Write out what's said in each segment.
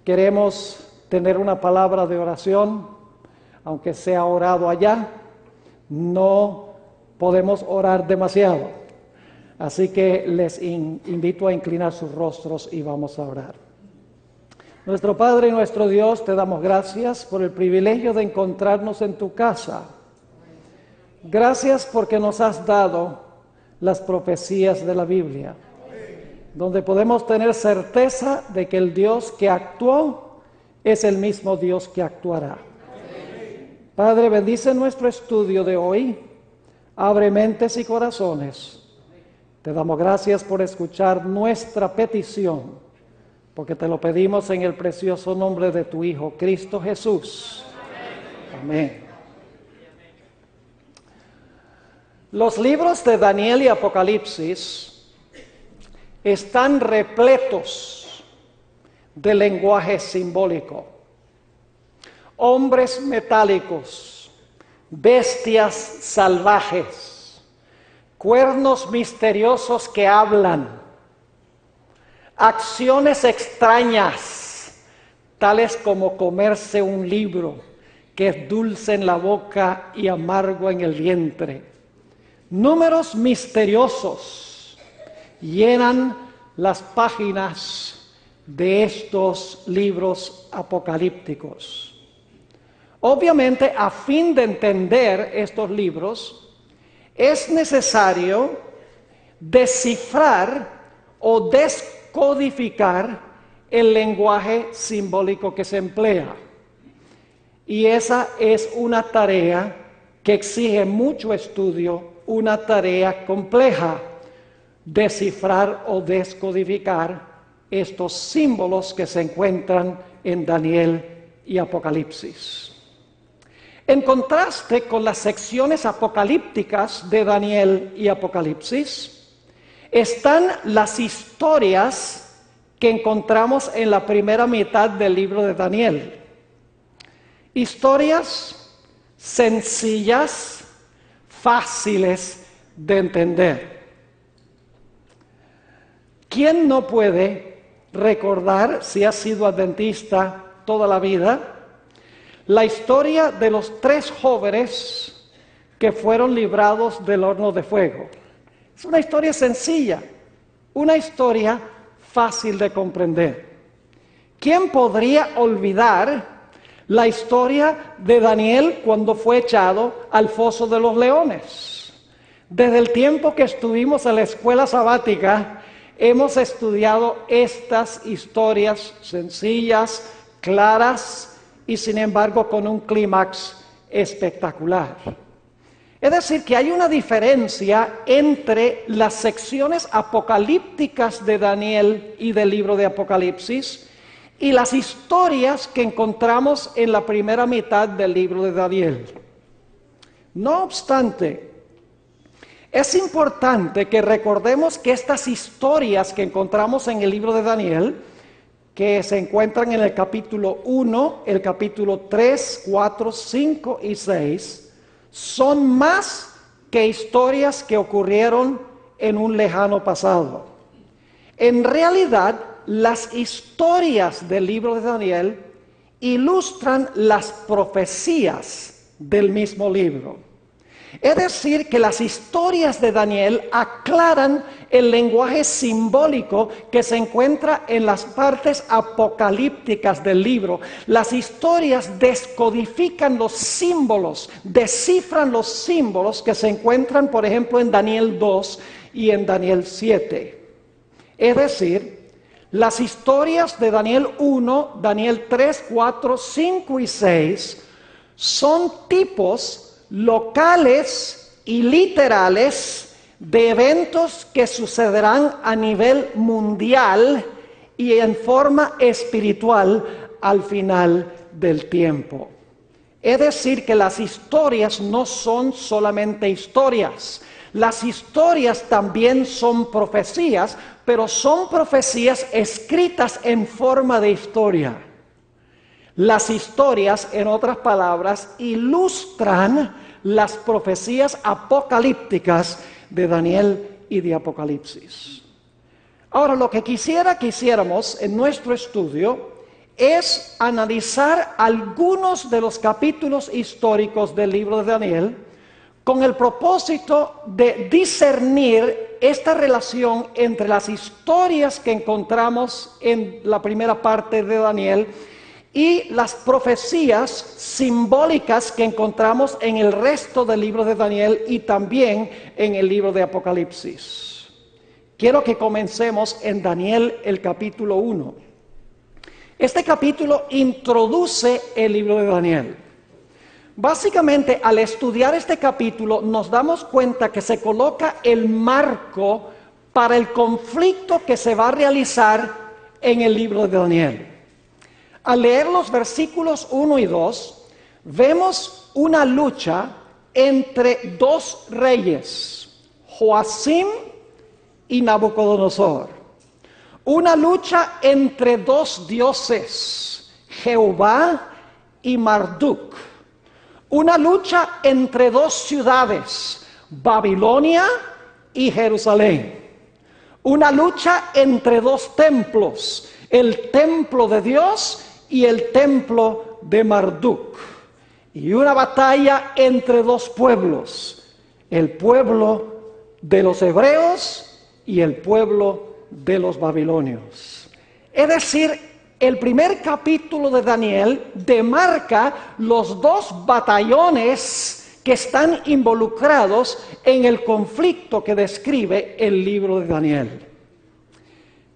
Queremos tener una palabra de oración, aunque sea orado allá, no podemos orar demasiado. Así que les invito a inclinar sus rostros y vamos a orar. Nuestro Padre y nuestro Dios, te damos gracias por el privilegio de encontrarnos en tu casa. Gracias porque nos has dado las profecías de la Biblia, donde podemos tener certeza de que el Dios que actuó es el mismo Dios que actuará. Padre, bendice nuestro estudio de hoy, abre mentes y corazones. Te damos gracias por escuchar nuestra petición, porque te lo pedimos en el precioso nombre de tu Hijo, Cristo Jesús. Amén. Los libros de Daniel y Apocalipsis están repletos de lenguaje simbólico. Hombres metálicos, bestias salvajes, cuernos misteriosos que hablan, acciones extrañas, tales como comerse un libro que es dulce en la boca y amargo en el vientre. Números misteriosos llenan las páginas de estos libros apocalípticos. Obviamente, a fin de entender estos libros, es necesario descifrar o descodificar el lenguaje simbólico que se emplea. Y esa es una tarea que exige mucho estudio, una tarea compleja, descifrar o descodificar estos símbolos que se encuentran en Daniel y Apocalipsis. En contraste con las secciones apocalípticas de Daniel y Apocalipsis, están las historias que encontramos en la primera mitad del libro de Daniel. Historias sencillas, fáciles de entender. ¿Quién no puede recordar, si ha sido adventista toda la vida, la historia de los 3 jóvenes que fueron librados del horno de fuego? Es una historia sencilla, una historia fácil de comprender. ¿Quién podría olvidar la historia de Daniel cuando fue echado al foso de los leones? Desde el tiempo que estuvimos en la escuela sabática, hemos estudiado estas historias sencillas, claras y sin embargo con un clímax espectacular. Es decir, que hay una diferencia entre las secciones apocalípticas de Daniel y del libro de Apocalipsis y las historias que encontramos en la primera mitad del libro de Daniel. No obstante, es importante que recordemos que estas historias que encontramos en el libro de Daniel, que se encuentran en el capítulo 1, el capítulo 3, 4, 5 y 6, son más que historias que ocurrieron en un lejano pasado. En realidad, las historias del libro de Daniel ilustran las profecías del mismo libro. Es decir, que las historias de Daniel aclaran el lenguaje simbólico que se encuentra en las partes apocalípticas del libro. Las historias descodifican los símbolos, descifran los símbolos que se encuentran, por ejemplo, en Daniel 2 y en Daniel 7. Es decir, las historias de Daniel 1, Daniel 3, 4, 5 y 6 son tipos locales y literales de eventos que sucederán a nivel mundial y en forma espiritual al final del tiempo. Es decir, que las historias no son solamente historias. Las historias también son profecías, pero son profecías escritas en forma de historia. Las historias, en otras palabras, ilustran las profecías apocalípticas de Daniel y de Apocalipsis. Ahora, lo que quisiéramos en nuestro estudio es analizar algunos de los capítulos históricos del libro de Daniel con el propósito de discernir esta relación entre las historias que encontramos en la primera parte de Daniel y las profecías simbólicas que encontramos en el resto del libro de Daniel y también en el libro de Apocalipsis. Quiero que comencemos en Daniel el capítulo 1. Este capítulo introduce el libro de Daniel. Básicamente, al estudiar este capítulo, nos damos cuenta que se coloca el marco para el conflicto que se va a realizar en el libro de Daniel. Al leer los versículos 1 y 2, vemos una lucha entre dos reyes, Joacim y Nabucodonosor. Una lucha entre dos dioses, Jehová y Marduk. Una lucha entre dos ciudades, Babilonia y Jerusalén. Una lucha entre dos templos, el templo de Dios y el templo de Marduk. Y una batalla entre dos pueblos, el pueblo de los hebreos y el pueblo de los babilonios. Es decir, el primer capítulo de Daniel demarca los dos batallones que están involucrados en el conflicto que describe el libro de Daniel.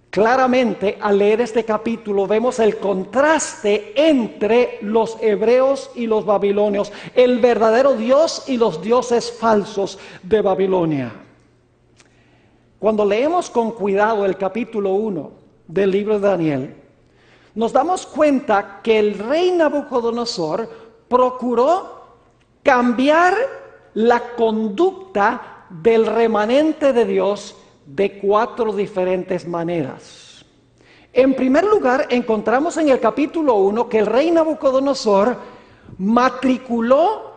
Claramente, al leer este capítulo, vemos el contraste entre los hebreos y los babilonios, el verdadero Dios y los dioses falsos de Babilonia. Cuando leemos con cuidado el capítulo 1 del libro de Daniel, nos damos cuenta que el rey Nabucodonosor procuró cambiar la conducta del remanente de Dios de 4 diferentes maneras. En primer lugar, encontramos en el capítulo 1 que el rey Nabucodonosor matriculó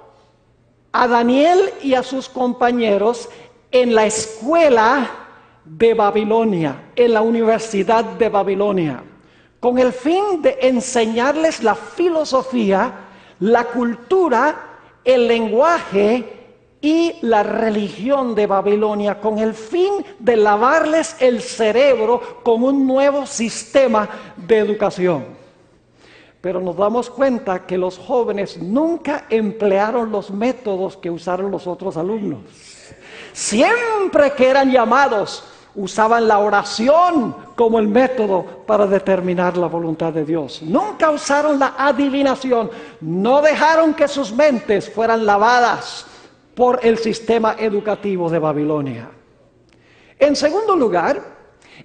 a Daniel y a sus compañeros en la escuela de Babilonia, en la Universidad de Babilonia, con el fin de enseñarles la filosofía, la cultura, el lenguaje y la religión de Babilonia, con el fin de lavarles el cerebro con un nuevo sistema de educación. Pero nos damos cuenta que los jóvenes nunca emplearon los métodos que usaron los otros alumnos. Siempre que eran llamados, usaban la oración como el método para determinar la voluntad de Dios. Nunca usaron la adivinación, no dejaron que sus mentes fueran lavadas por el sistema educativo de Babilonia. En segundo lugar,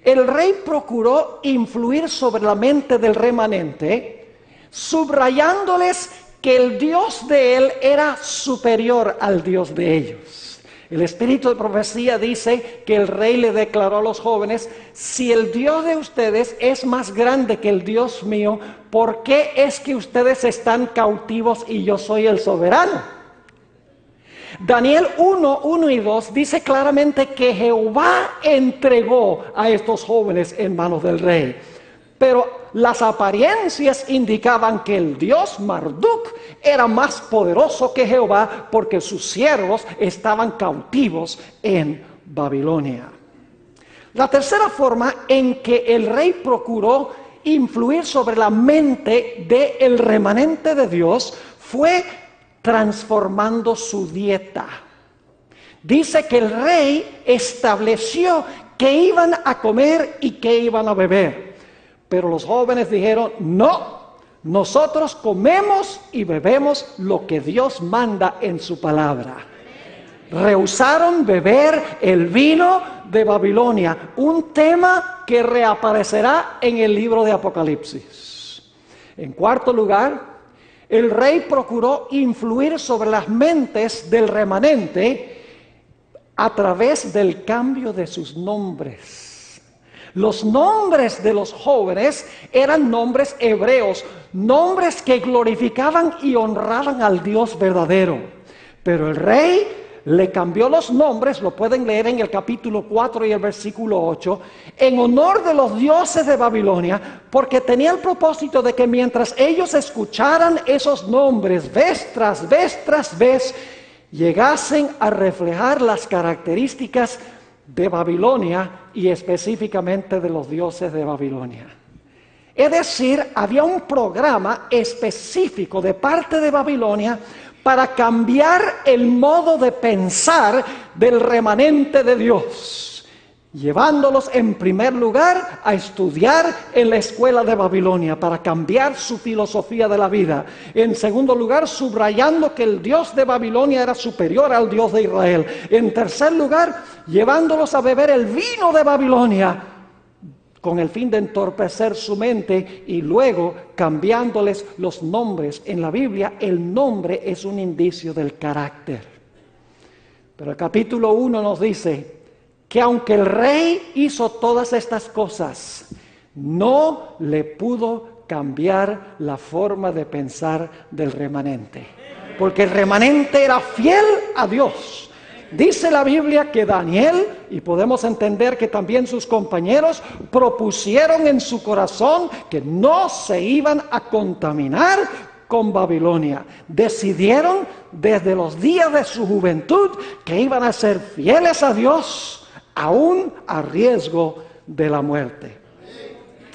el rey procuró influir sobre la mente del remanente, subrayándoles que el Dios de él era superior al Dios de ellos. El espíritu de profecía dice que el rey le declaró a los jóvenes: si el Dios de ustedes es más grande que el Dios mío, ¿por qué es que ustedes están cautivos y yo soy el soberano? Daniel 1 y 2 dice claramente que Jehová entregó a estos jóvenes en manos del rey. Pero las apariencias indicaban que el dios Marduk era más poderoso que Jehová, porque sus siervos estaban cautivos en Babilonia. La tercera forma en que el rey procuró influir sobre la mente del remanente de Dios fue transformando su dieta. Dice que el rey estableció qué iban a comer y qué iban a beber. Pero los jóvenes dijeron: no, nosotros comemos y bebemos lo que Dios manda en su palabra. Rehusaron beber el vino de Babilonia, un tema que reaparecerá en el libro de Apocalipsis. En cuarto lugar, el rey procuró influir sobre las mentes del remanente a través del cambio de sus nombres. Los nombres de los jóvenes eran nombres hebreos, nombres que glorificaban y honraban al Dios verdadero. Pero el rey le cambió los nombres, lo pueden leer en el capítulo 4 y el versículo 8, en honor de los dioses de Babilonia, porque tenía el propósito de que mientras ellos escucharan esos nombres vez tras vez, llegasen a reflejar las características de Babilonia y específicamente de los dioses de Babilonia. Es decir, había un programa específico de parte de Babilonia para cambiar el modo de pensar del remanente de Dios, llevándolos en primer lugar a estudiar en la escuela de Babilonia para cambiar su filosofía de la vida. En segundo lugar, subrayando que el Dios de Babilonia era superior al Dios de Israel. En tercer lugar, llevándolos a beber el vino de Babilonia con el fin de entorpecer su mente, y luego cambiándoles los nombres. En la Biblia el nombre es un indicio del carácter. Pero el capítulo 1 nos dice que aunque el rey hizo todas estas cosas, no le pudo cambiar la forma de pensar del remanente, porque el remanente era fiel a Dios. Dice la Biblia que Daniel, y podemos entender que también sus compañeros, propusieron en su corazón que no se iban a contaminar con Babilonia. Decidieron desde los días de su juventud que iban a ser fieles a Dios, aún a riesgo de la muerte.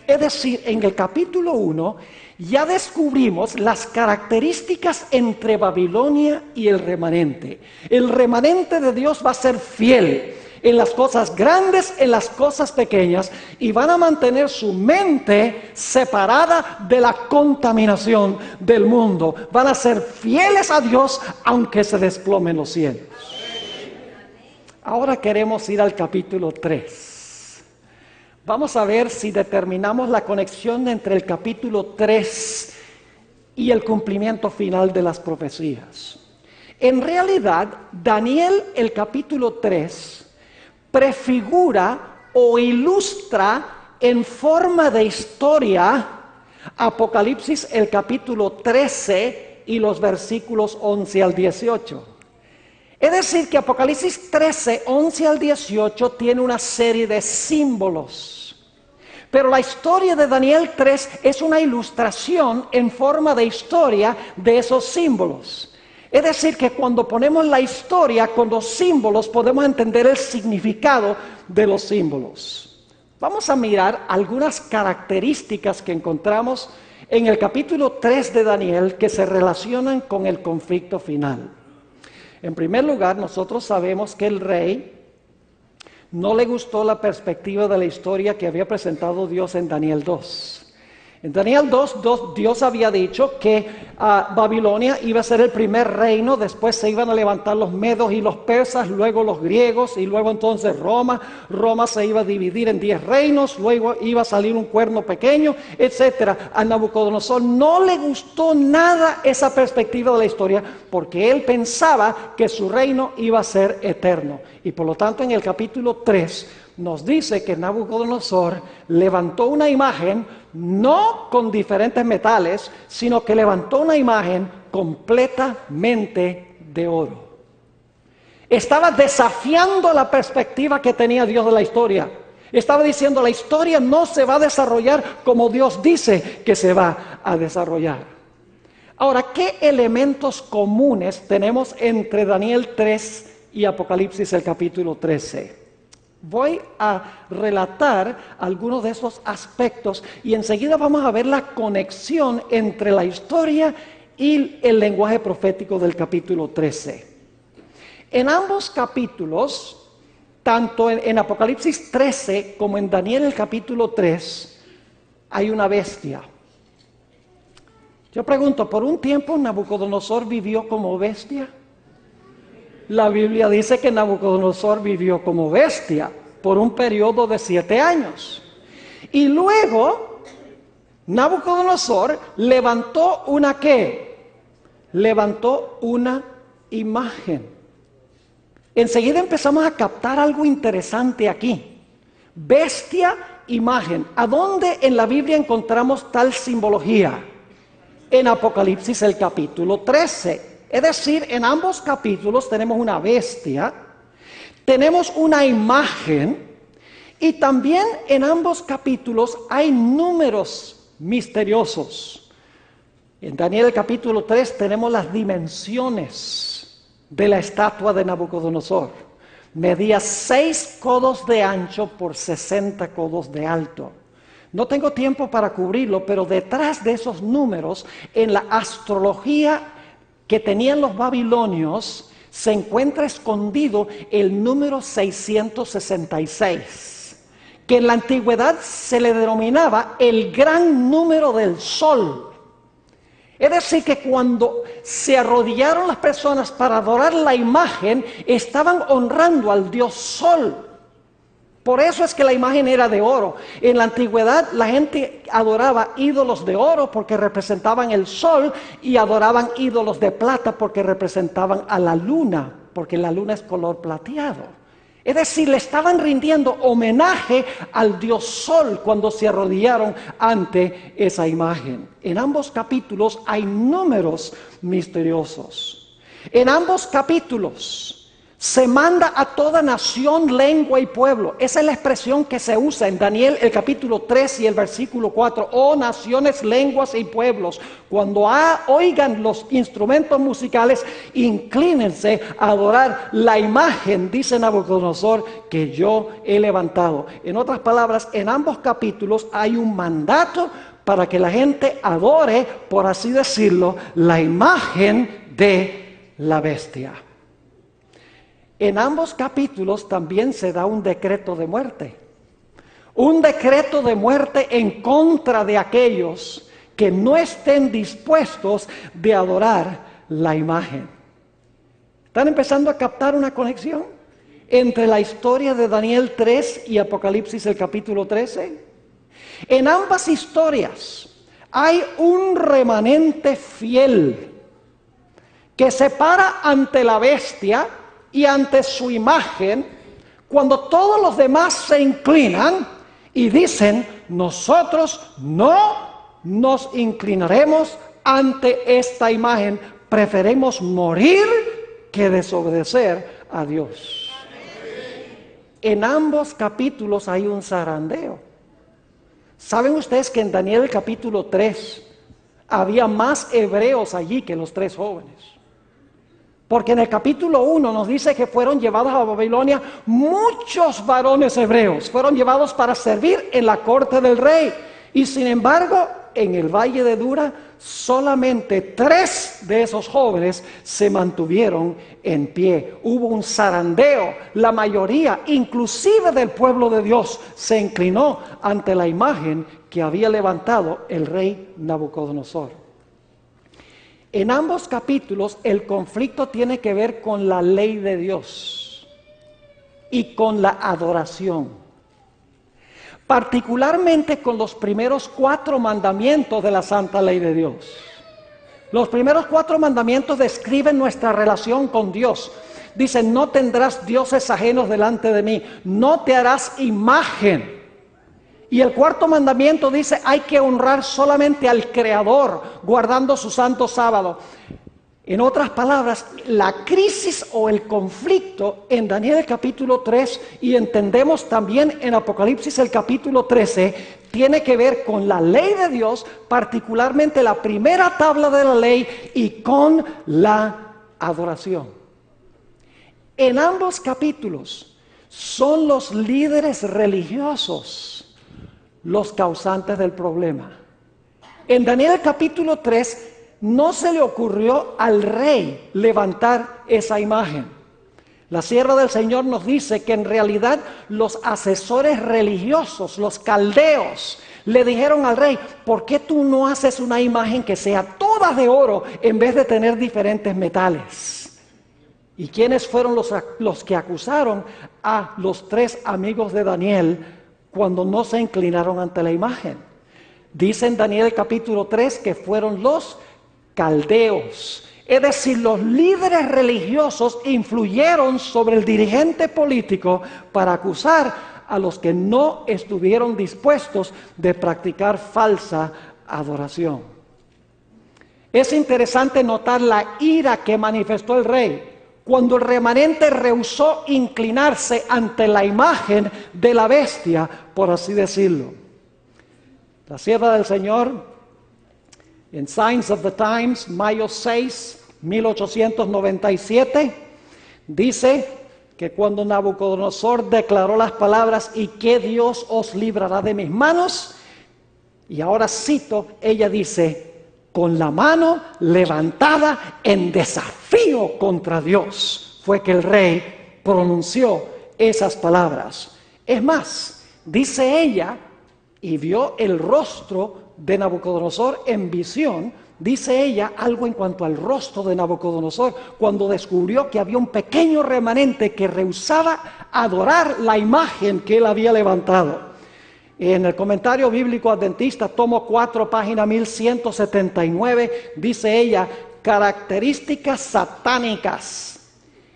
Es decir, en el capítulo 1 ya descubrimos las características entre Babilonia y el remanente. El remanente de Dios va a ser fiel en las cosas grandes, en las cosas pequeñas, y van a mantener su mente separada de la contaminación del mundo. Van a ser fieles a Dios aunque se desplomen los cielos. Ahora queremos ir al capítulo 3. Vamos a ver si determinamos la conexión entre el capítulo 3 y el cumplimiento final de las profecías. En realidad, Daniel, el capítulo 3, prefigura o ilustra en forma de historia Apocalipsis, el capítulo 13 y los versículos 11 al 18. Es decir, que Apocalipsis 13, 11 al 18 tiene una serie de símbolos. Pero la historia de Daniel 3 es una ilustración en forma de historia de esos símbolos. Es decir, que cuando ponemos la historia con los símbolos podemos entender el significado de los símbolos. Vamos a mirar algunas características que encontramos en el capítulo 3 de Daniel que se relacionan con el conflicto final. En primer lugar, nosotros sabemos que el rey no le gustó la perspectiva de la historia que había presentado Dios en Daniel 2. En Daniel 2, Dios había dicho que Babilonia iba a ser el primer reino, después se iban a levantar los medos y los persas, luego los griegos y luego entonces Roma. Roma se iba a dividir en 10 reinos, luego iba a salir un cuerno pequeño, etc. A Nabucodonosor no le gustó nada esa perspectiva de la historia porque él pensaba que su reino iba a ser eterno. Y por lo tanto en el capítulo 3 nos dice que Nabucodonosor levantó una imagen, no con diferentes metales, sino que levantó una imagen completamente de oro. Estaba desafiando la perspectiva que tenía Dios de la historia. Estaba diciendo, la historia no se va a desarrollar como Dios dice que se va a desarrollar. Ahora, ¿qué elementos comunes tenemos entre Daniel 3 y Apocalipsis el capítulo 13? Voy a relatar algunos de esos aspectos y enseguida vamos a ver la conexión entre la historia y el lenguaje profético del capítulo 13. En ambos capítulos, tanto en Apocalipsis 13 como en Daniel el capítulo 3, hay una bestia. Yo pregunto, ¿por un tiempo Nabucodonosor vivió como bestia? La Biblia dice que Nabucodonosor vivió como bestia por un periodo de 7 años. Y luego, Nabucodonosor levantó una ¿qué? Levantó una imagen. Enseguida empezamos a captar algo interesante aquí. Bestia, imagen. ¿A dónde en la Biblia encontramos tal simbología? En Apocalipsis el capítulo 13. Es decir, en ambos capítulos tenemos una bestia, tenemos una imagen y también en ambos capítulos hay números misteriosos. En Daniel capítulo 3 tenemos las dimensiones de la estatua de Nabucodonosor. Medía 6 codos de ancho por 60 codos de alto. No tengo tiempo para cubrirlo, pero detrás de esos números, en la astrología que tenían los babilonios, se encuentra escondido el número 666, que en la antigüedad se le denominaba el gran número del sol. Es decir, que cuando se arrodillaron las personas para adorar la imagen, estaban honrando al dios Sol. Por eso es que la imagen era de oro. En la antigüedad la gente adoraba ídolos de oro porque representaban el sol y adoraban ídolos de plata porque representaban a la luna, porque la luna es color plateado. Es decir, le estaban rindiendo homenaje al dios Sol cuando se arrodillaron ante esa imagen. En ambos capítulos hay números misteriosos. En ambos capítulos se manda a toda nación, lengua y pueblo. Esa es la expresión que se usa en Daniel, el capítulo 3 y el versículo 4. Oh naciones, lenguas y pueblos, cuando oigan los instrumentos musicales, inclínense a adorar la imagen, dice Nabucodonosor, que yo he levantado. En otras palabras, en ambos capítulos hay un mandato para que la gente adore, por así decirlo, la imagen de la bestia. En ambos capítulos también se da un decreto de muerte. Un decreto de muerte en contra de aquellos que no estén dispuestos de adorar la imagen. ¿Están empezando a captar una conexión entre la historia de Daniel 3 y Apocalipsis el capítulo 13? En ambas historias hay un remanente fiel que se para ante la bestia y ante su imagen, cuando todos los demás se inclinan y dicen, nosotros no nos inclinaremos ante esta imagen, preferimos morir que desobedecer a Dios. En ambos capítulos hay un zarandeo. ¿Saben ustedes que en Daniel capítulo 3 había más hebreos allí que los 3 jóvenes? Porque en el capítulo 1 nos dice que fueron llevados a Babilonia muchos varones hebreos. Fueron llevados para servir en la corte del rey. Y sin embargo, en el valle de Dura, solamente 3 de esos jóvenes se mantuvieron en pie. Hubo un zarandeo. La mayoría, inclusive del pueblo de Dios, se inclinó ante la imagen que había levantado el rey Nabucodonosor. En ambos capítulos el conflicto tiene que ver con la ley de Dios y con la adoración. Particularmente con los primeros 4 mandamientos de la santa ley de Dios. Los primeros 4 mandamientos describen nuestra relación con Dios. Dicen, no tendrás dioses ajenos delante de mí, no te harás imagen. Y el 4º mandamiento dice, hay que honrar solamente al Creador, guardando su santo sábado. En otras palabras, la crisis o el conflicto en Daniel capítulo 3 y entendemos también en Apocalipsis el capítulo 13, tiene que ver con la ley de Dios, particularmente la primera tabla de la ley y con la adoración. En ambos capítulos son los líderes religiosos los causantes del problema. En Daniel capítulo 3 no se le ocurrió al rey levantar esa imagen. La sierva del Señor nos dice que en realidad los asesores religiosos, los caldeos, le dijeron al rey, ¿por qué tú no haces una imagen que sea toda de oro en vez de tener diferentes metales? ¿Y quiénes fueron los que acusaron a los 3 amigos de Daniel cuando no se inclinaron ante la imagen? Dice en Daniel capítulo 3 que fueron los caldeos. Es decir, los líderes religiosos influyeron sobre el dirigente político para acusar a los que no estuvieron dispuestos de practicar falsa adoración. Es interesante notar la ira que manifestó el rey cuando el remanente rehusó inclinarse ante la imagen de la bestia, por así decirlo. La sierva del Señor, en Signs of the Times, mayo 6, 1897, dice que cuando Nabucodonosor declaró las palabras, ¿y qué Dios os librará de mis manos? Y ahora cito, ella dice, con la mano levantada en desafío contra Dios, fue que el rey pronunció esas palabras. Es más, dice ella, y vio el rostro de Nabucodonosor en visión, dice ella algo en cuanto al rostro de Nabucodonosor, cuando descubrió que había un pequeño remanente que rehusaba adorar la imagen que él había levantado. En el comentario bíblico adventista, tomo 4, página 1179, dice ella, características satánicas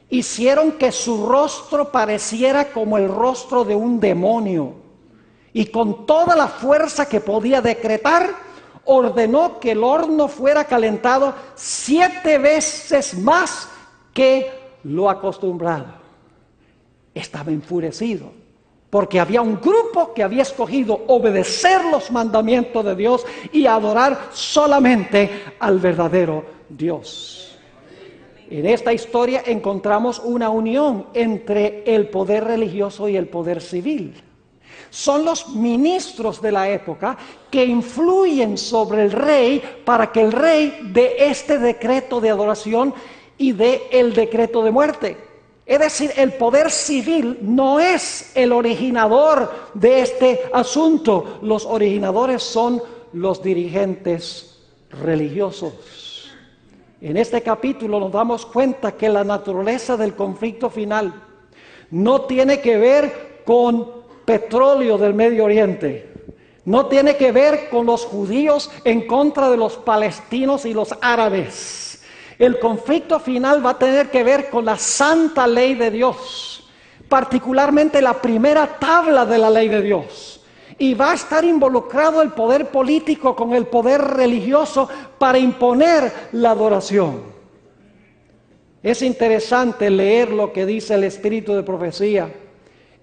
hicieron que su rostro pareciera como el rostro de un demonio, y con toda la fuerza que podía decretar, ordenó que el horno fuera calentado 7 veces más que lo acostumbrado. Estaba enfurecido, porque había un grupo que había escogido obedecer los mandamientos de Dios y adorar solamente al verdadero Dios. En esta historia encontramos una unión entre el poder religioso y el poder civil. Son los ministros de la época que influyen sobre el rey para que el rey dé este decreto de adoración y dé el decreto de muerte. Es decir, el poder civil no es el originador de este asunto. Los originadores son los dirigentes religiosos. En este capítulo nos damos cuenta que la naturaleza del conflicto final no tiene que ver con petróleo del Medio Oriente. No tiene que ver con los judíos en contra de los palestinos y los árabes. El conflicto final va a tener que ver con la santa ley de Dios, particularmente la primera tabla de la ley de Dios. Y va a estar involucrado el poder político con el poder religioso para imponer la adoración. Es interesante leer lo que dice el espíritu de profecía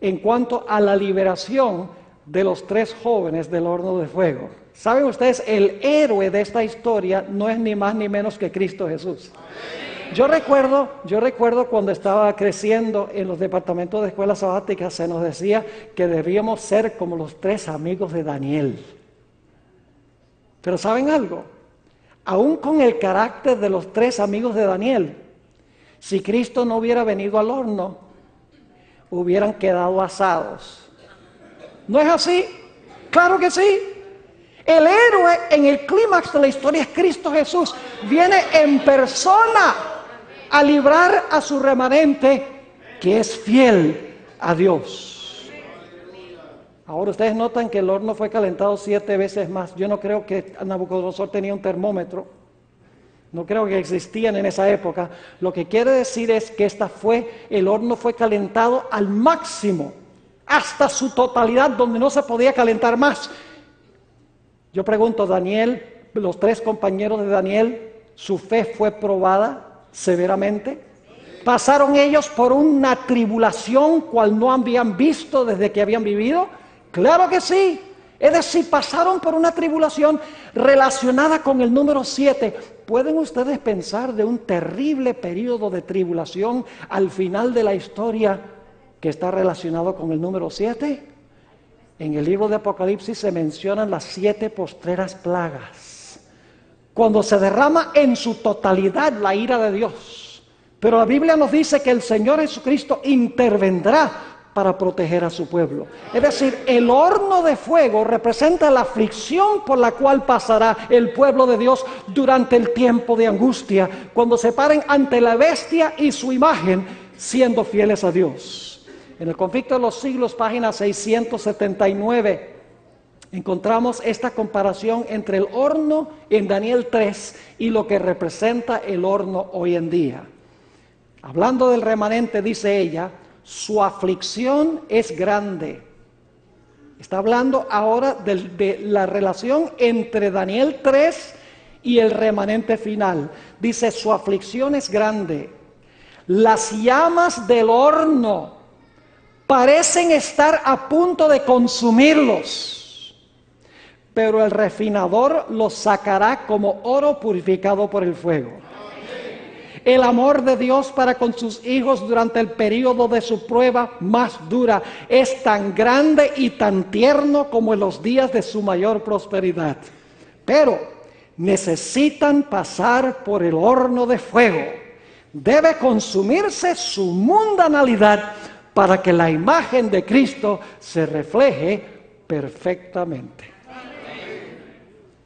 en cuanto a la liberación de los 3 jóvenes del horno de fuego. ¿Saben ustedes? El héroe de esta historia no es ni más ni menos que Cristo Jesús. Yo recuerdo cuando estaba creciendo en los departamentos de escuelas sabáticas, se nos decía que debíamos ser como los 3 amigos de Daniel. Pero ¿saben algo? Aún con el carácter de los 3 amigos de Daniel, si Cristo no hubiera venido al horno, hubieran quedado asados. ¿No es así? ¡Claro que sí! El héroe en el clímax de la historia es Cristo Jesús. Viene en persona a librar a su remanente que es fiel a Dios. Ahora ustedes notan que el horno fue calentado 7 veces más. Yo no creo que Nabucodonosor tenía un termómetro. No creo que existían en esa época. Lo que quiere decir es que el horno fue calentado al máximo, hasta su totalidad, donde no se podía calentar más. Yo pregunto, Daniel, los 3 compañeros de Daniel, ¿su fe fue probada severamente? ¿Pasaron ellos por una tribulación cual no habían visto desde que habían vivido? Claro que sí. Es decir, pasaron por una tribulación relacionada con el número 7. ¿Pueden ustedes pensar de un terrible periodo de tribulación al final de la historia que está relacionado con el número 7? En el libro de Apocalipsis se mencionan las 7 postreras plagas, cuando se derrama en su totalidad la ira de Dios. Pero la Biblia nos dice que el Señor Jesucristo intervendrá para proteger a su pueblo. Es decir, el horno de fuego representa la aflicción por la cual pasará el pueblo de Dios durante el tiempo de angustia, cuando se paren ante la bestia y su imagen, siendo fieles a Dios. En el conflicto de los siglos, página 679, encontramos esta comparación entre el horno en Daniel 3 y lo que representa el horno hoy en día. Hablando del remanente, dice ella, su aflicción es grande. Está hablando ahora de la relación entre Daniel 3 y el remanente final. Dice, su aflicción es grande. Las llamas del horno parecen estar a punto de consumirlos, pero el refinador los sacará como oro purificado por el fuego. El amor de Dios para con sus hijos durante el período de su prueba más dura es tan grande y tan tierno como en los días de su mayor prosperidad. Pero necesitan pasar por el horno de fuego. Debe consumirse su mundanalidad para que la imagen de Cristo se refleje perfectamente.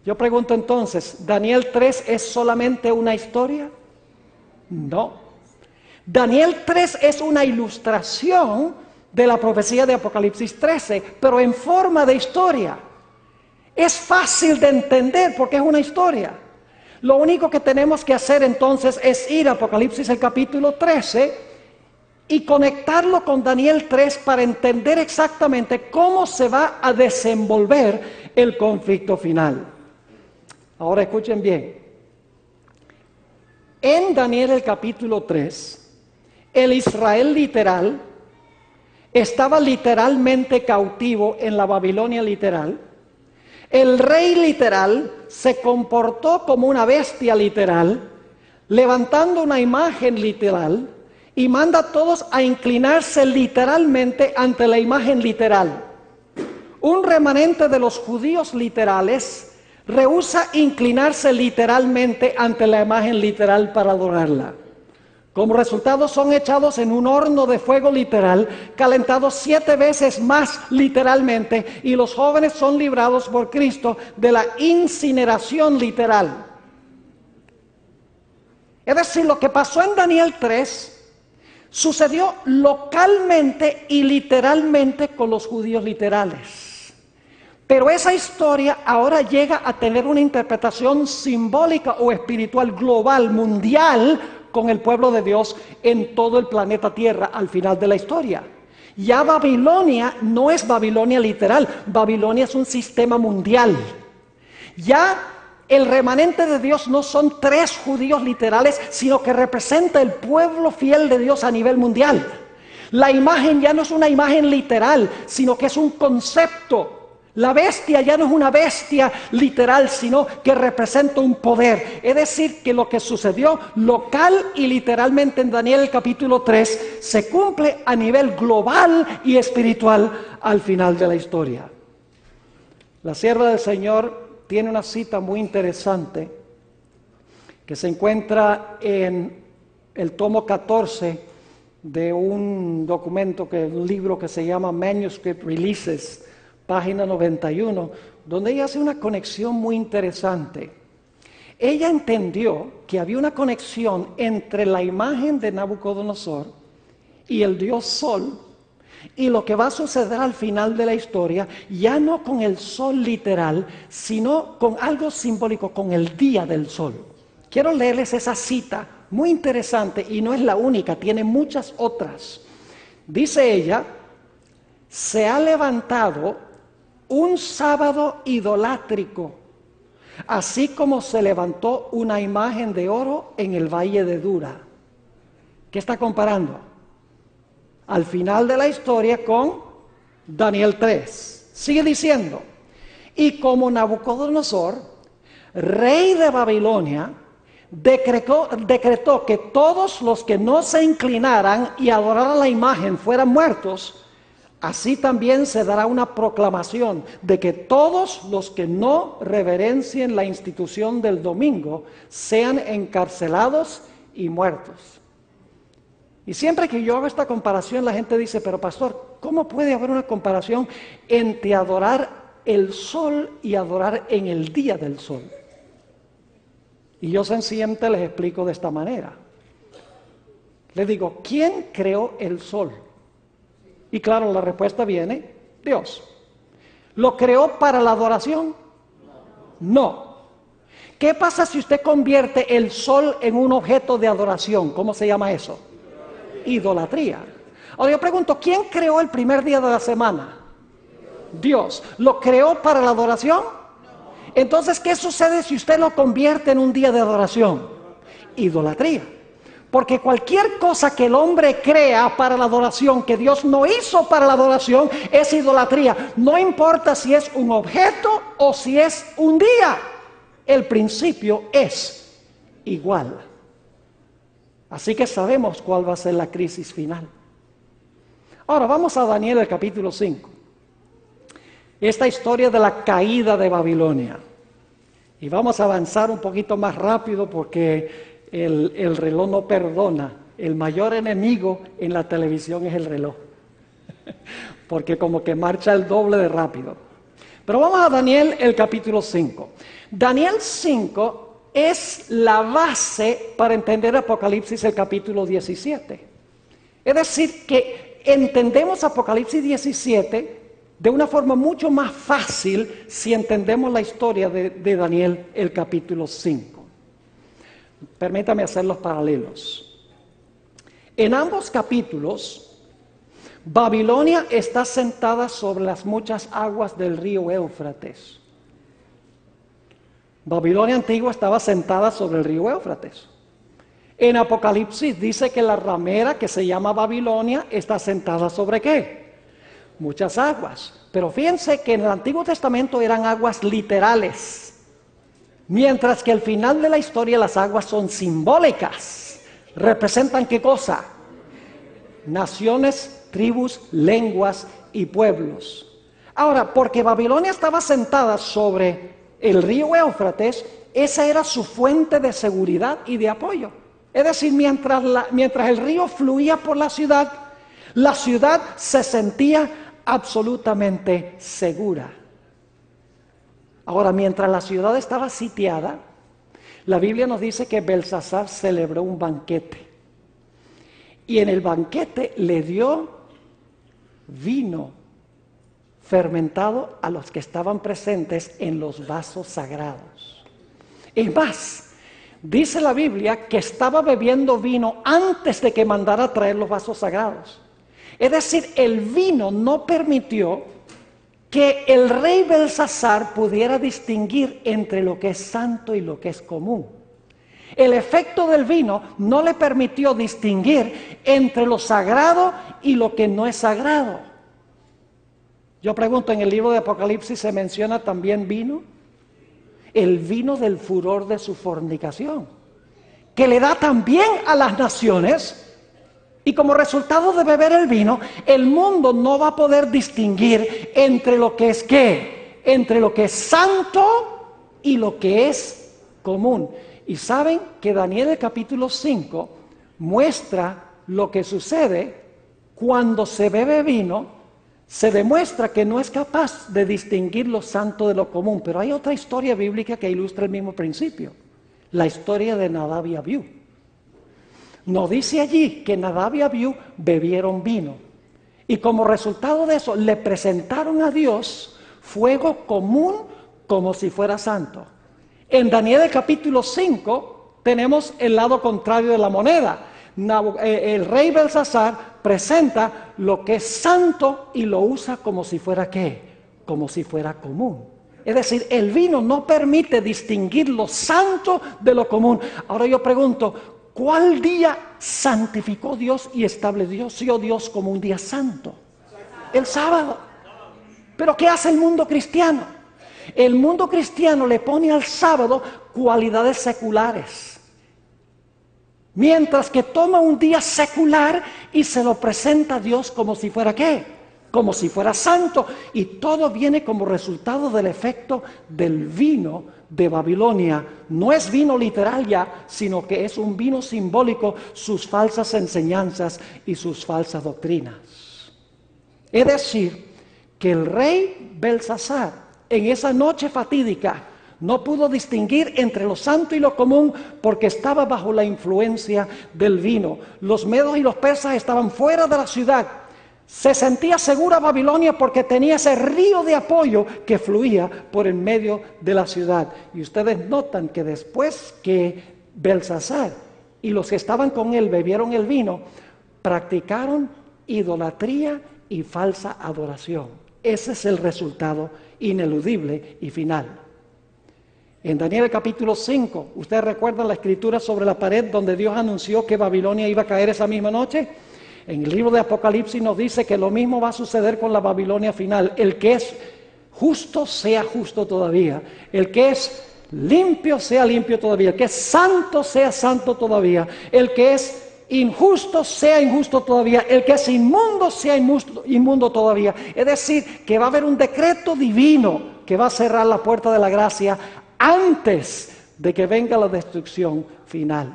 Yo pregunto entonces, ¿Daniel 3 es solamente una historia? No. Daniel 3 es una ilustración de la profecía de Apocalipsis 13, pero en forma de historia. Es fácil de entender porque es una historia. Lo único que tenemos que hacer entonces es ir a Apocalipsis el capítulo 13 y conectarlo con Daniel 3 para entender exactamente cómo se va a desenvolver el conflicto final. Ahora escuchen bien. En Daniel el capítulo 3, el Israel literal estaba literalmente cautivo en la Babilonia literal. El rey literal se comportó como una bestia literal, levantando una imagen literal y manda a todos a inclinarse literalmente ante la imagen literal. Un remanente de los judíos literales rehúsa inclinarse literalmente ante la imagen literal para adorarla. Como resultado son echados en un horno de fuego literal, calentados 7 veces más literalmente, y los jóvenes son librados por Cristo de la incineración literal. Es decir, lo que pasó en Daniel 3 sucedió localmente y literalmente con los judíos literales. Pero esa historia ahora llega a tener una interpretación simbólica o espiritual global, mundial, con el pueblo de Dios en todo el planeta Tierra al final de la historia. Ya Babilonia no es Babilonia literal, Babilonia es un sistema mundial. Ya el remanente de Dios no son 3 judíos literales, sino que representa el pueblo fiel de Dios a nivel mundial. La imagen ya no es una imagen literal, sino que es un concepto. La bestia ya no es una bestia literal, sino que representa un poder. Es decir, que lo que sucedió local y literalmente en Daniel el capítulo 3 se cumple a nivel global y espiritual al final de la historia. La sierva del Señor tiene una cita muy interesante que se encuentra en el tomo 14 de un documento, un libro que se llama Manuscript Releases, página 91, donde ella hace una conexión muy interesante. Ella entendió que había una conexión entre la imagen de Nabucodonosor y el dios Sol, y lo que va a suceder al final de la historia, ya no con el sol literal, sino con algo simbólico, con el día del sol. Quiero leerles esa cita, muy interesante, y no es la única, tiene muchas otras. Dice ella, se ha levantado un sábado idolátrico, así como se levantó una imagen de oro en el valle de Dura. ¿Qué está comparando? Al final de la historia con Daniel 3. Sigue diciendo, y como Nabucodonosor, rey de Babilonia, decretó que todos los que no se inclinaran y adoraran la imagen fueran muertos, así también se dará una proclamación de que todos los que no reverencien la institución del domingo sean encarcelados y muertos. Y siempre que yo hago esta comparación, la gente dice, pero pastor, ¿cómo puede haber una comparación entre adorar el sol y adorar en el día del sol? Y yo sencillamente les explico de esta manera. Les digo, ¿quién creó el sol? Y claro, la respuesta viene, Dios. ¿Lo creó para la adoración? No. ¿Qué pasa si usted convierte el sol en un objeto de adoración? ¿Cómo se llama eso? Idolatría. Ahora yo pregunto, ¿quién creó el primer día de la semana? Dios. ¿Lo creó para la adoración? Entonces, ¿qué sucede si usted lo convierte en un día de adoración? Idolatría. Porque cualquier cosa que el hombre crea para la adoración, que Dios no hizo para la adoración, es idolatría. No importa si es un objeto o si es un día. El principio es igual. Así que sabemos cuál va a ser la crisis final. Ahora vamos a Daniel, el capítulo 5. Esta historia de la caída de Babilonia. Y vamos a avanzar un poquito más rápido porque el reloj no perdona. El mayor enemigo en la televisión es el reloj. Porque como que marcha el doble de rápido. Pero vamos a Daniel, el capítulo 5. Daniel 5 es la base para entender Apocalipsis, el capítulo 17. Es decir, que entendemos Apocalipsis 17 de una forma mucho más fácil si entendemos la historia de Daniel, el capítulo 5. Permítame hacer los paralelos. En ambos capítulos, Babilonia está sentada sobre las muchas aguas del río Éufrates. Babilonia antigua estaba sentada sobre el río Éufrates. En Apocalipsis dice que la ramera que se llama Babilonia está sentada sobre ¿qué? Muchas aguas. Pero fíjense que en el Antiguo Testamento eran aguas literales. Mientras que al final de la historia las aguas son simbólicas. ¿Representan qué cosa? Naciones, tribus, lenguas y pueblos. Ahora, porque Babilonia estaba sentada sobre el río Éufrates, esa era su fuente de seguridad y de apoyo. Es decir, mientras el río fluía por la ciudad se sentía absolutamente segura. Ahora, mientras la ciudad estaba sitiada, la Biblia nos dice que Belsasar celebró un banquete. Y en el banquete le dio vino fermentado a los que estaban presentes en los vasos sagrados. Es más, dice la Biblia que estaba bebiendo vino antes de que mandara a traer los vasos sagrados. Es decir, el vino no permitió que el rey Belsasar pudiera distinguir entre lo que es santo y lo que es común. El efecto del vino no le permitió distinguir entre lo sagrado y lo que no es sagrado. Yo pregunto, ¿en el libro de Apocalipsis se menciona también vino? El vino del furor de su fornicación, que le da también a las naciones. Y como resultado de beber el vino, el mundo no va a poder distinguir entre lo que es ¿qué? Entre lo que es santo y lo que es común. Y saben que Daniel el capítulo 5 muestra lo que sucede cuando se bebe vino. Se demuestra que no es capaz de distinguir lo santo de lo común. Pero hay otra historia bíblica que ilustra el mismo principio. La historia de Nadab y Abiú. Nos dice allí que Nadab y Abiú bebieron vino. Y como resultado de eso, le presentaron a Dios fuego común como si fuera santo. En Daniel el capítulo 5 tenemos el lado contrario de la moneda. El rey Belsasar presenta lo que es santo y lo usa como si fuera ¿qué? Como si fuera común. Es decir, el vino no permite distinguir lo santo de lo común. Ahora yo pregunto, ¿cuál día santificó Dios y estableció Dios como un día santo? El sábado. ¿Pero qué hace el mundo cristiano? El mundo cristiano le pone al sábado cualidades seculares. Mientras que toma un día secular y se lo presenta a Dios como si fuera ¿qué? Como si fuera santo. Y todo viene como resultado del efecto del vino de Babilonia. No es vino literal ya, sino que es un vino simbólico, sus falsas enseñanzas y sus falsas doctrinas. Es decir, que el rey Belsasar en esa noche fatídica no pudo distinguir entre lo santo y lo común porque estaba bajo la influencia del vino. Los medos y los persas estaban fuera de la ciudad. Se sentía segura Babilonia porque tenía ese río de apoyo que fluía por en medio de la ciudad. Y ustedes notan que después que Belsasar y los que estaban con él bebieron el vino, practicaron idolatría y falsa adoración. Ese es el resultado ineludible y final. En Daniel el capítulo 5, ¿ustedes recuerdan la escritura sobre la pared donde Dios anunció que Babilonia iba a caer esa misma noche? En el libro de Apocalipsis nos dice que lo mismo va a suceder con la Babilonia final. El que es justo sea justo todavía. El que es limpio sea limpio todavía. El que es santo sea santo todavía. El que es injusto sea injusto todavía. El que es inmundo sea inmundo todavía. Es decir, que va a haber un decreto divino que va a cerrar la puerta de la gracia antes de que venga la destrucción final.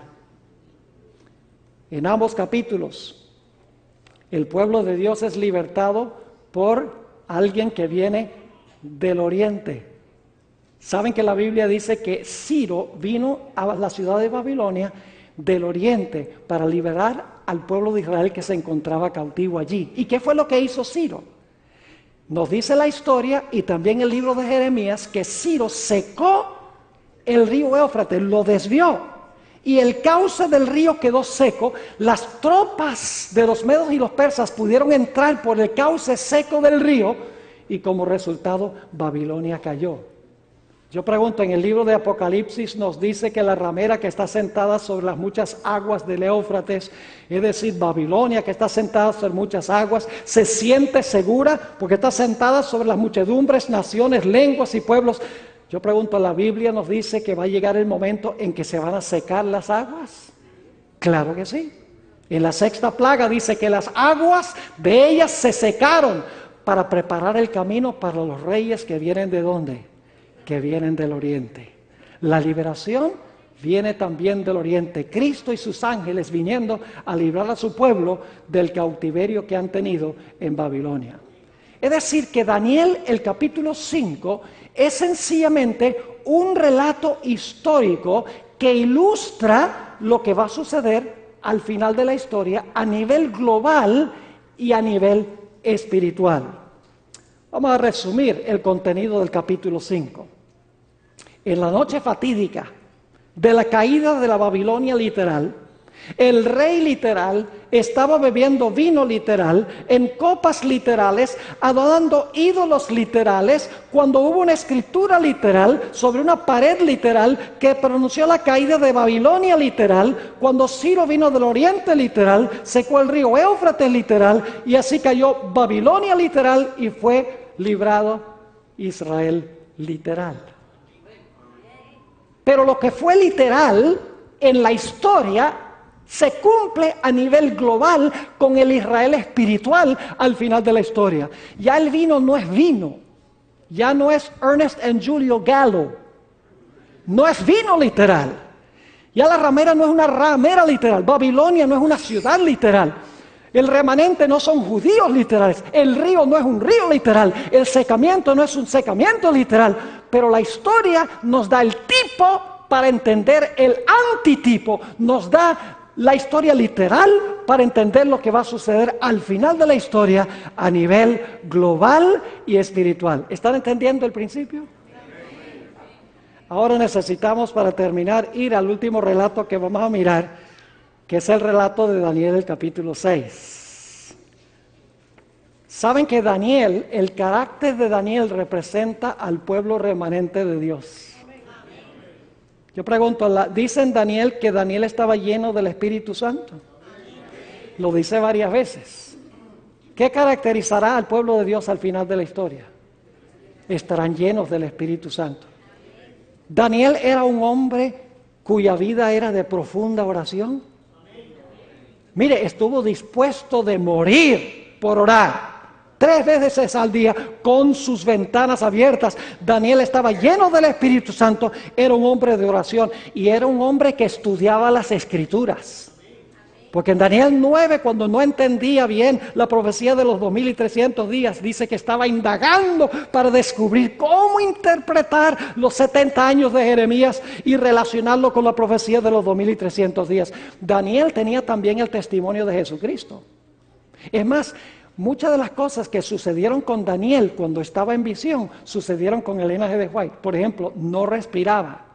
En ambos capítulos, el pueblo de Dios es libertado por alguien que viene del oriente. Saben que la Biblia dice que Ciro vino a la ciudad de Babilonia del oriente para liberar al pueblo de Israel que se encontraba cautivo allí. ¿Y qué fue lo que hizo Ciro? Nos dice la historia y también el libro de Jeremías que Ciro secó el río Éufrates, lo desvió y el cauce del río quedó seco. Las tropas de los medos y los persas pudieron entrar por el cauce seco del río y como resultado Babilonia cayó. Yo pregunto, en el libro de Apocalipsis nos dice que la ramera que está sentada sobre las muchas aguas del Éufrates, es decir, Babilonia que está sentada sobre muchas aguas, se siente segura porque está sentada sobre las muchedumbres, naciones, lenguas y pueblos. Yo pregunto, ¿la Biblia nos dice que va a llegar el momento en que se van a secar las aguas? Claro que sí. En la sexta plaga dice que las aguas de ellas se secaron para preparar el camino para los reyes que vienen ¿de dónde? Que vienen del oriente. La liberación viene también del oriente. Cristo y sus ángeles viniendo a librar a su pueblo del cautiverio que han tenido en Babilonia. Es decir, que Daniel, el capítulo 5, es sencillamente un relato histórico que ilustra lo que va a suceder al final de la historia a nivel global y a nivel espiritual. Vamos a resumir el contenido del capítulo 5. En la noche fatídica de la caída de la Babilonia literal, el rey literal estaba bebiendo vino literal en copas literales, adorando ídolos literales, cuando hubo una escritura literal sobre una pared literal que pronunció la caída de Babilonia literal, cuando Ciro vino del oriente literal, secó el río Éufrates literal y así cayó Babilonia literal y fue librado Israel literal. Pero lo que fue literal en la historia se cumple a nivel global con el Israel espiritual al final de la historia. Ya el vino no es vino, ya no es Ernest and Julio Gallo, no es vino literal. Ya la ramera no es una ramera literal, Babilonia no es una ciudad literal. El remanente no son judíos literales, el río no es un río literal, el secamiento no es un secamiento literal, pero la historia nos da el tipo para entender el antitipo, nos da la historia literal para entender lo que va a suceder al final de la historia a nivel global y espiritual. ¿Están entendiendo el principio? Ahora necesitamos, para terminar, ir al último relato que vamos a mirar, que es el relato de Daniel, el capítulo 6. Saben que Daniel, el carácter de Daniel representa al pueblo remanente de Dios. Yo pregunto, ¿dicen Daniel que Daniel estaba lleno del Espíritu Santo? Lo dice varias veces. ¿Qué caracterizará al pueblo de Dios al final de la historia? Estarán llenos del Espíritu Santo. Daniel era un hombre cuya vida era de profunda oración. Mire, estuvo dispuesto de morir por orar. 3 veces al día con sus ventanas abiertas. Daniel estaba lleno del Espíritu Santo, era un hombre de oración y era un hombre que estudiaba las Escrituras. Porque en Daniel 9, cuando no entendía bien la profecía de los 2300 días, dice que estaba indagando para descubrir cómo interpretar los 70 años de Jeremías y relacionarlo con la profecía de los 2300 días. Daniel tenía también el testimonio de Jesucristo. Es más, muchas de las cosas que sucedieron con Daniel cuando estaba en visión, sucedieron con Elena G. de White. Por ejemplo, no respiraba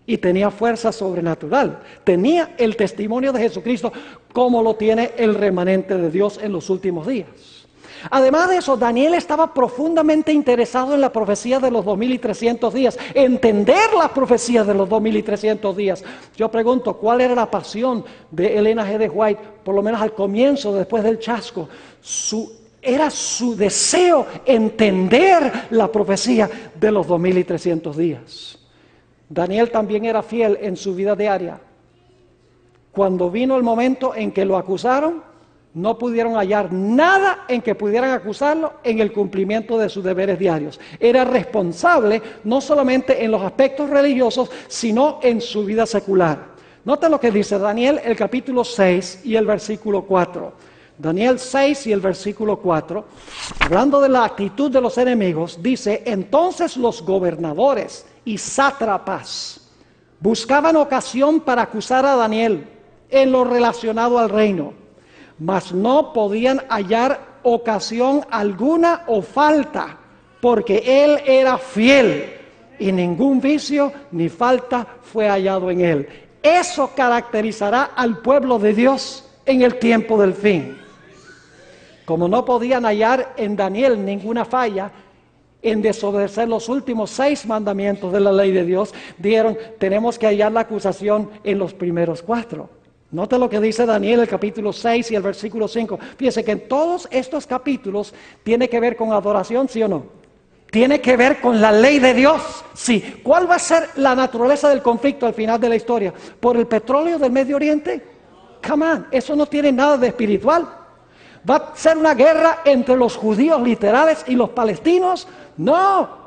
y tenía fuerza sobrenatural. Tenía el testimonio de Jesucristo como lo tiene el remanente de Dios en los últimos días. Además de eso, Daniel estaba profundamente interesado en la profecía de los 2300 días, entender la profecía de los 2300 días. Yo pregunto, ¿cuál era la pasión de Elena G. de White, por lo menos al comienzo, después del chasco? Era su deseo entender la profecía de los 2300 días. Daniel también era fiel en su vida diaria. Cuando vino el momento en que lo acusaron, no pudieron hallar nada en que pudieran acusarlo en el cumplimiento de sus deberes diarios. Era responsable no solamente en los aspectos religiosos, sino en su vida secular. Nota lo que dice Daniel, el capítulo 6 y el versículo 4. Daniel 6 y el versículo 4, hablando de la actitud de los enemigos, dice: entonces los gobernadores y sátrapas buscaban ocasión para acusar a Daniel en lo relacionado al reino, mas no podían hallar ocasión alguna o falta, porque él era fiel y ningún vicio ni falta fue hallado en él. Eso caracterizará al pueblo de Dios en el tiempo del fin. Como no podían hallar en Daniel ninguna falla en desobedecer los últimos 6 mandamientos de la ley de Dios, dijeron: tenemos que hallar la acusación en los primeros 4. Nota lo que dice Daniel, el capítulo 6 y el versículo 5. Fíjese que en todos estos capítulos tiene que ver con adoración, ¿sí o no? Tiene que ver con la ley de Dios, sí. ¿Cuál va a ser la naturaleza del conflicto al final de la historia? ¿Por el petróleo del Medio Oriente? Come on, eso no tiene nada de espiritual. ¿Va a ser una guerra entre los judíos literales y los palestinos? No.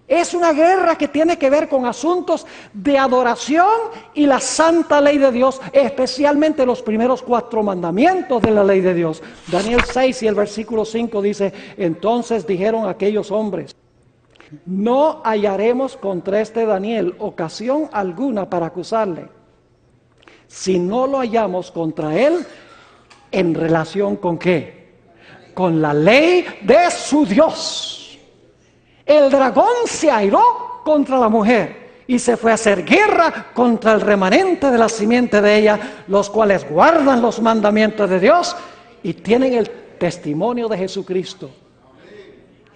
Es una guerra que tiene que ver con asuntos de adoración y la santa ley de Dios, especialmente los primeros 4 mandamientos de la ley de Dios. Daniel 6 y el versículo 5 dice: entonces dijeron aquellos hombres: no hallaremos contra este Daniel ocasión alguna para acusarle, si no lo hallamos contra él en relación con ¿qué? Con la ley de su Dios. El dragón se airó contra la mujer y se fue a hacer guerra contra el remanente de la simiente de ella, los cuales guardan los mandamientos de Dios y tienen el testimonio de Jesucristo.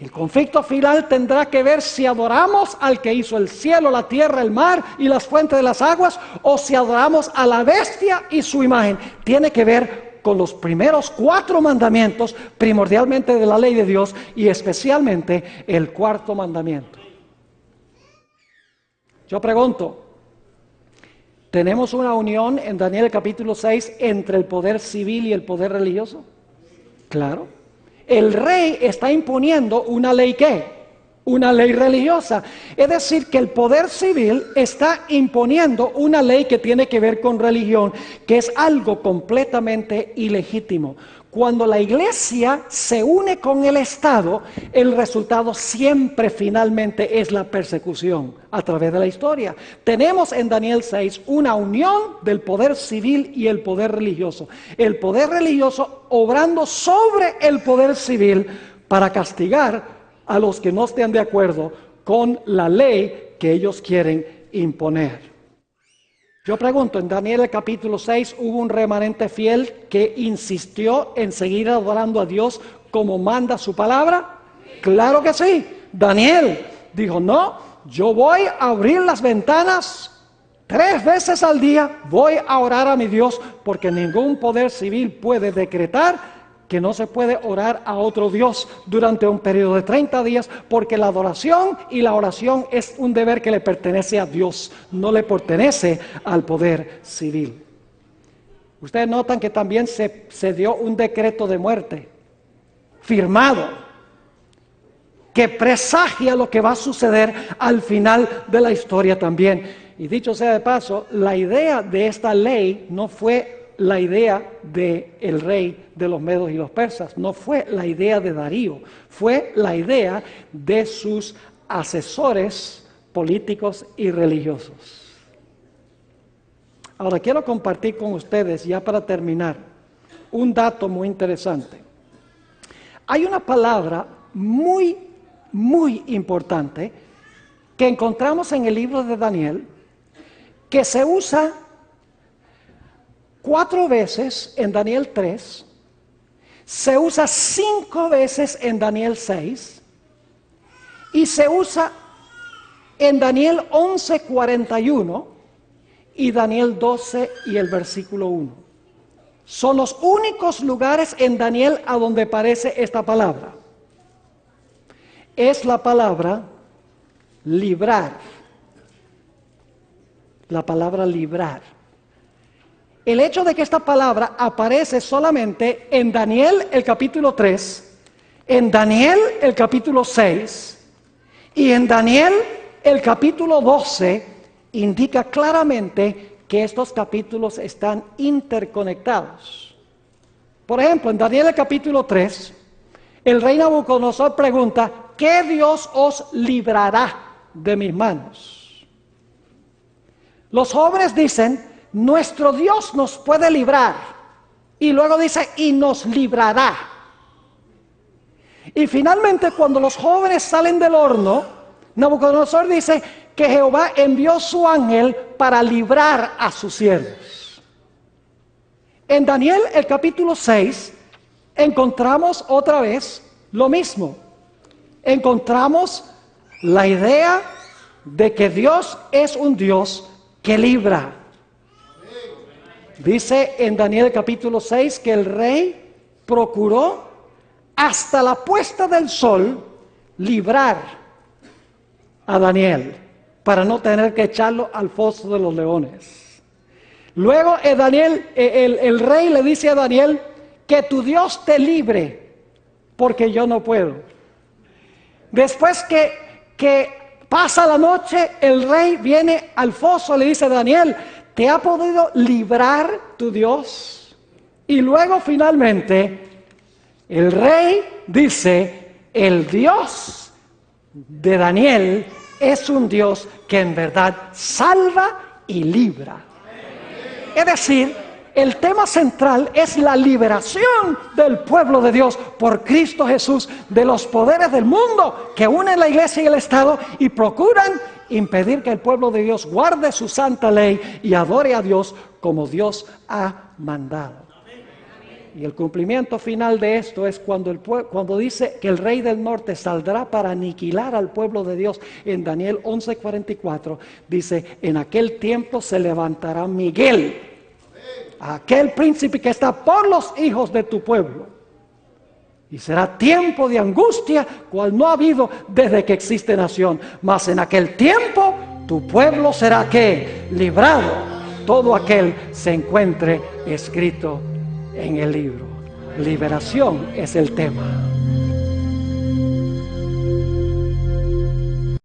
El conflicto final tendrá que ver si adoramos al que hizo el cielo, la tierra, el mar y las fuentes de las aguas, o si adoramos a la bestia y su imagen. Tiene que ver con los primeros 4 mandamientos, primordialmente de la ley de Dios, y especialmente el 4º mandamiento. Yo pregunto, ¿tenemos una unión en Daniel capítulo 6 entre el poder civil y el poder religioso? Claro. El rey está imponiendo una ley ¿qué? Una ley religiosa. Es decir, que el poder civil está imponiendo una ley que tiene que ver con religión, que es algo completamente ilegítimo. Cuando la iglesia se une con el Estado, el resultado siempre finalmente es la persecución a través de la historia. Tenemos en Daniel 6 una unión del poder civil y el poder religioso. El poder religioso obrando sobre el poder civil para castigar a los que no estén de acuerdo con la ley que ellos quieren imponer. Yo pregunto, en Daniel el capítulo 6 hubo un remanente fiel que insistió en seguir adorando a Dios como manda su palabra. Claro que sí. Daniel dijo: no, yo voy a abrir las ventanas 3 veces al día, voy a orar a mi Dios, porque ningún poder civil puede decretar que no se puede orar a otro Dios durante un periodo de 30 días, porque la adoración y la oración es un deber que le pertenece a Dios, no le pertenece al poder civil. Ustedes notan que también se dio un decreto de muerte, firmado, que presagia lo que va a suceder al final de la historia también. Y dicho sea de paso, la idea de esta ley no fue la idea del rey de los medos y los persas, no fue la idea de Darío, fue la idea de sus asesores políticos y religiosos. Ahora quiero compartir con ustedes, ya para terminar, un dato muy interesante. Hay una palabra muy importante que encontramos en el libro de Daniel, que se usa 4 veces en Daniel 3, se usa 5 veces en Daniel 6 y se usa en Daniel 11:41 y Daniel 12 y el versículo 1. Son los únicos lugares en Daniel a donde aparece esta palabra. Es la palabra librar. La palabra librar. El hecho de que esta palabra aparece solamente en Daniel el capítulo 3, en Daniel el capítulo 6 y en Daniel el capítulo 12 indica claramente que estos capítulos están interconectados. Por ejemplo, en Daniel el capítulo 3, el rey Nabucodonosor pregunta: ¿qué Dios os librará de mis manos? Los jóvenes dicen: nuestro Dios nos puede librar. Y luego dice: y nos librará. Y finalmente, cuando los jóvenes salen del horno, Nabucodonosor dice que Jehová envió su ángel para librar a sus siervos. En Daniel el capítulo 6 encontramos otra vez lo mismo. Encontramos la idea de que Dios es un Dios que libra. Dice en Daniel capítulo 6 que el rey procuró hasta la puesta del sol librar a Daniel para no tener que echarlo al foso de los leones. Luego el rey le dice a Daniel: que tu Dios te libre, porque yo no puedo. Después que pasa la noche, el rey viene al foso y le dice a Daniel: ¿te ha podido librar tu Dios? Y luego finalmente el rey dice: el Dios de Daniel es un Dios que en verdad salva y libra. Es decir, el tema central es la liberación del pueblo de Dios por Cristo Jesús de los poderes del mundo que unen la iglesia y el Estado y procuran impedir que el pueblo de Dios guarde su santa ley y adore a Dios como Dios ha mandado. Y el cumplimiento final de esto es cuando dice que el rey del norte saldrá para aniquilar al pueblo de Dios. En Daniel 11:44 dice: en aquel tiempo se levantará Miguel, aquel príncipe que está por los hijos de tu pueblo, y será tiempo de angustia cual no ha habido desde que existe nación. Mas en aquel tiempo tu pueblo será ¿qué? Librado, todo aquel se encuentre escrito en el libro. Liberación es el tema.